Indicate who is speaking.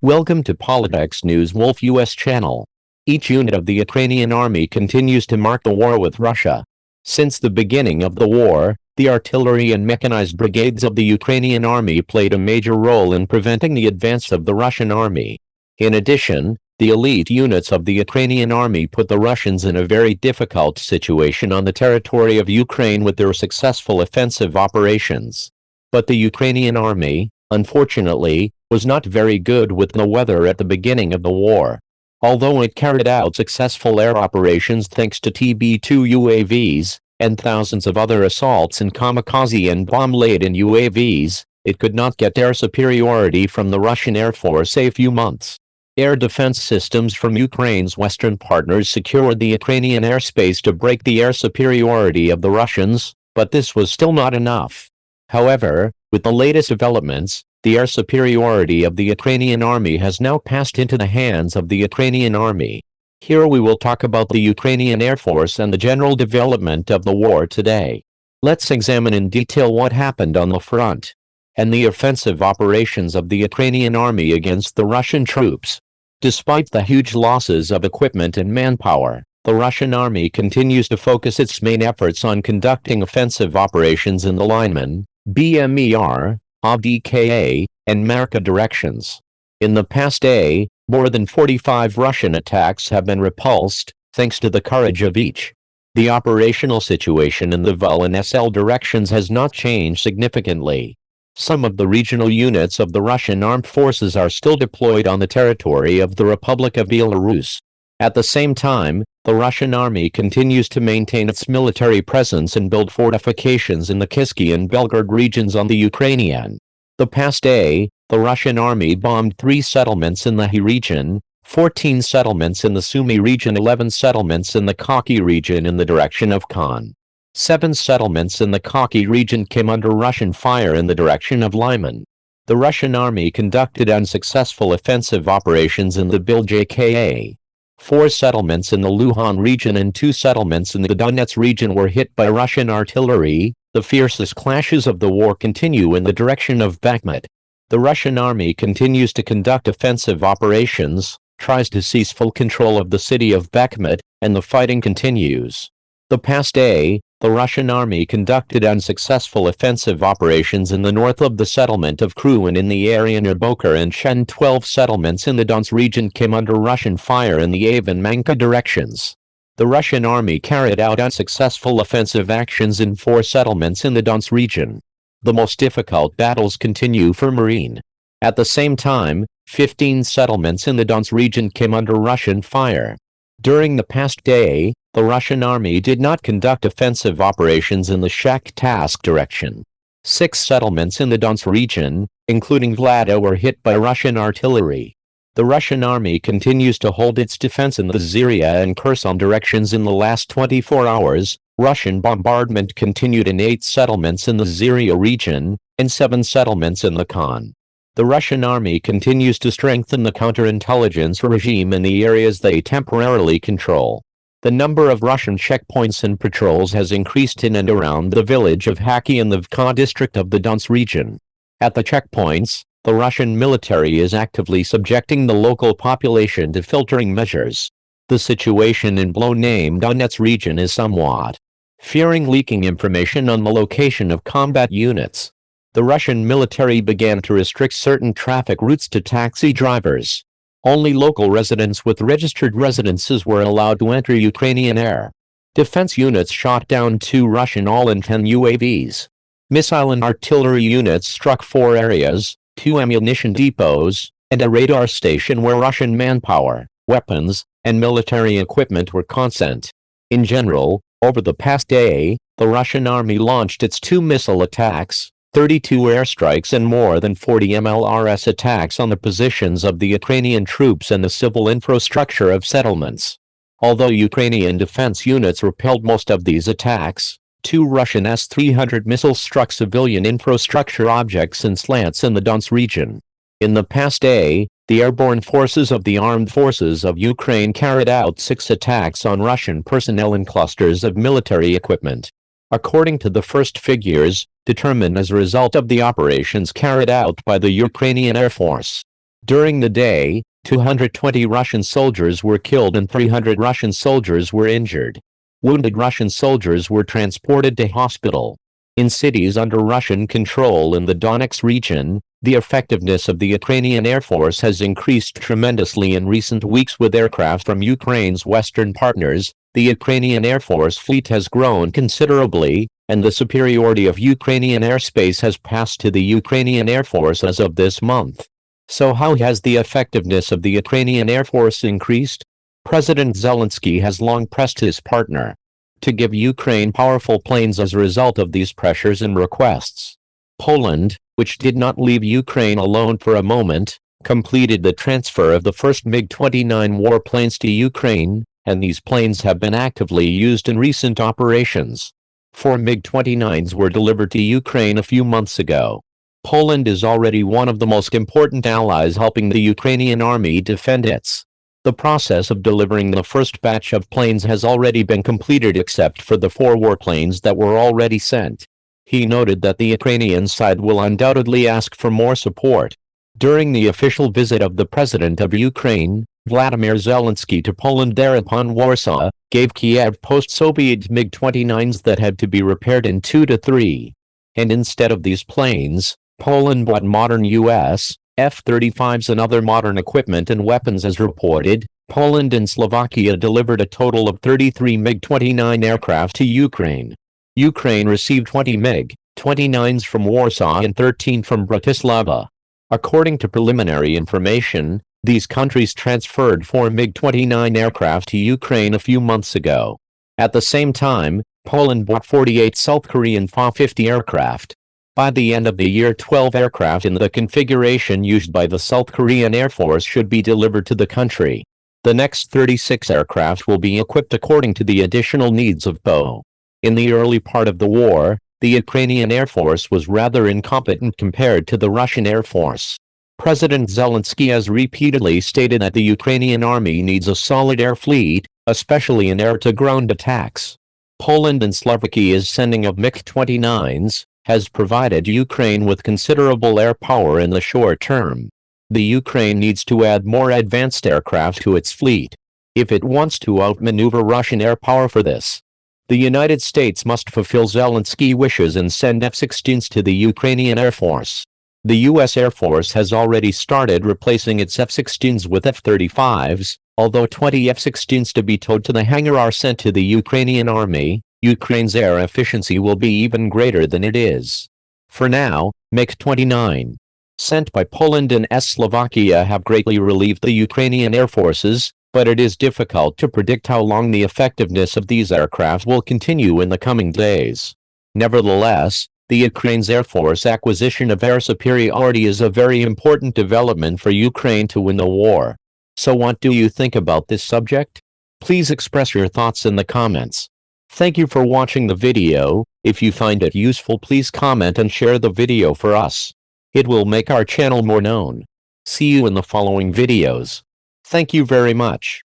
Speaker 1: Welcome to Politics News Wolf US channel. Each unit of the Ukrainian army continues to mark the war with Russia. Since the beginning of the war, the artillery and mechanized brigades of the Ukrainian army played a major role in preventing the advance of the Russian army. In addition, the elite units of the Ukrainian army put the Russians in a very difficult situation on the territory of Ukraine with their successful offensive operations. But the Ukrainian army, unfortunately, was not very good with the weather at the beginning of the war. Although it carried out successful air operations thanks to TB-2 UAVs, and thousands of other assaults and kamikaze and bomb-laden UAVs, it could not get air superiority from the Russian Air Force a few months. Air defense systems from Ukraine's western partners secured the Ukrainian airspace to break the air superiority of the Russians, but this was still not enough. However, with the latest developments, the air superiority of the Ukrainian army has now passed into the hands of the Ukrainian army. Here we will talk about the Ukrainian Air Force and the general development of the war today. Let's examine in detail what happened on the front and the offensive operations of the Ukrainian army against the Russian troops. Despite the huge losses of equipment and manpower, the Russian army continues to focus its main efforts on conducting offensive operations in the Lyman, BMER, Avdiivka, and Marka directions. In the past day, more than 45 Russian attacks have been repulsed, thanks to the courage of each. The operational situation in the VL and SL directions has not changed significantly. Some of the regional units of the Russian armed forces are still deployed on the territory of the Republic of Belarus. At the same time, the Russian army continues to maintain its military presence and build fortifications in the Kisky and Belgorod regions on the Ukrainian. The past day, the Russian army bombed 3 settlements in the He region, 14 settlements in the Sumy region, 11 settlements in the Kaki region in the direction of Khan. 7 settlements in the Kaki region came under Russian fire in the direction of Lyman. The Russian army conducted unsuccessful offensive operations in the Biljka. 4 settlements in the Luhan region and 2 settlements in the Donetsk region were hit by Russian artillery. The fiercest clashes of the war continue in the direction of Bakhmut. The Russian army continues to conduct offensive operations, tries to seize full control of the city of Bakhmut, and the fighting continues. The past day, the Russian army conducted unsuccessful offensive operations in the north of the settlement of Kru and in the area near Boker and Shen. 12 settlements in the Donetsk region came under Russian fire in the Avon Manka directions. The Russian army carried out unsuccessful offensive actions in 4 settlements in the Donetsk region. The most difficult battles continue for Marine. At the same time, 15 settlements in the Donetsk region came under Russian fire. During the past day, the Russian army did not conduct offensive operations in the Shakhtarsk direction. 6 settlements in the Donetsk region, including Vlada, were hit by Russian artillery. The Russian army continues to hold its defense in the Zyria and Kherson directions. In the last 24 hours, Russian bombardment continued in 8 settlements in the Zyria region, and 7 settlements in the Khan. The Russian army continues to strengthen the counterintelligence regime in the areas they temporarily control. The number of Russian checkpoints and patrols has increased in and around the village of Haki in the Vka district of the Donetsk region. At the checkpoints, the Russian military is actively subjecting the local population to filtering measures. The situation in Blow-named Donetsk region is somewhat fearing leaking information on the location of combat units. The Russian military began to restrict certain traffic routes to taxi drivers. Only local residents with registered residences were allowed to enter Ukrainian air. Defense units shot down 2 Russian All-in-10 UAVs. Missile and artillery units struck 4 areas, 2 ammunition depots, and a radar station where Russian manpower, weapons, and military equipment were consent. In general, over the past day, the Russian army launched its 2 missile attacks, 32 airstrikes and more than 40 MLRS attacks on the positions of the Ukrainian troops and the civil infrastructure of settlements. Although Ukrainian defense units repelled most of these attacks, 2 Russian S-300 missiles struck civilian infrastructure objects and slants in the Donetsk region. In the past day, the airborne forces of the Armed Forces of Ukraine carried out 6 attacks on Russian personnel and clusters of military equipment. According to the first figures, determined as a result of the operations carried out by the Ukrainian Air Force. During the day, 220 Russian soldiers were killed and 300 Russian soldiers were injured. Wounded Russian soldiers were transported to hospital. In cities under Russian control in the Donetsk region, the effectiveness of the Ukrainian Air Force has increased tremendously in recent weeks with aircraft from Ukraine's Western partners. The Ukrainian Air Force fleet has grown considerably, and the superiority of Ukrainian airspace has passed to the Ukrainian Air Force as of this month. So how has the effectiveness of the Ukrainian Air Force increased? President Zelensky has long pressed his partner to give Ukraine powerful planes as a result of these pressures and requests. Poland, which did not leave Ukraine alone for a moment, completed the transfer of the first MiG-29 warplanes to Ukraine, and these planes have been actively used in recent operations. 4 MiG-29s were delivered to Ukraine a few months ago. Poland is already one of the most important allies helping the Ukrainian army defend its. The process of delivering the first batch of planes has already been completed except for the 4 warplanes that were already sent. He noted that the Ukrainian side will undoubtedly ask for more support. During the official visit of the President of Ukraine, Vladimir Zelensky to Poland thereupon Warsaw, gave Kiev post-Soviet MiG-29s that had to be repaired in 2 to 3. And instead of these planes, Poland bought modern U.S. F-35s and other modern equipment and weapons as reported. Poland and Slovakia delivered a total of 33 MiG-29 aircraft to Ukraine. Ukraine received 20 MiG-29s from Warsaw and 13 from Bratislava. According to preliminary information, these countries transferred 4 MiG-29 aircraft to Ukraine a few months ago. At the same time, Poland bought 48 South Korean Fa-50 aircraft. By the end of the year, 12 aircraft in the configuration used by the South Korean Air Force should be delivered to the country. The next 36 aircraft will be equipped according to the additional needs of PO. In the early part of the war, the Ukrainian Air Force was rather incompetent compared to the Russian Air Force. President Zelensky has repeatedly stated that the Ukrainian army needs a solid air fleet, especially in air-to-ground attacks. Poland and Slovakia's sending of MiG-29s has provided Ukraine with considerable air power in the short term. The Ukraine needs to add more advanced aircraft to its fleet if it wants to outmaneuver Russian air power. For this, the United States must fulfill Zelensky's wishes and send F-16s to the Ukrainian Air Force. The U.S. Air Force has already started replacing its F-16s with F-35s, although 20 F-16s to be towed to the hangar are sent to the Ukrainian army. Ukraine's air efficiency will be even greater than it is. For now, MiG-29, sent by Poland and Slovakia, have greatly relieved the Ukrainian air forces, but it is difficult to predict how long the effectiveness of these aircraft will continue in the coming days. Nevertheless, the Ukraine's Air Force acquisition of air superiority is a very important development for Ukraine to win the war. So what do you think about this subject? Please express your thoughts in the comments. Thank you for watching the video. If you find it useful, please comment and share the video for us. It will make our channel more known. See you in the following videos. Thank you very much.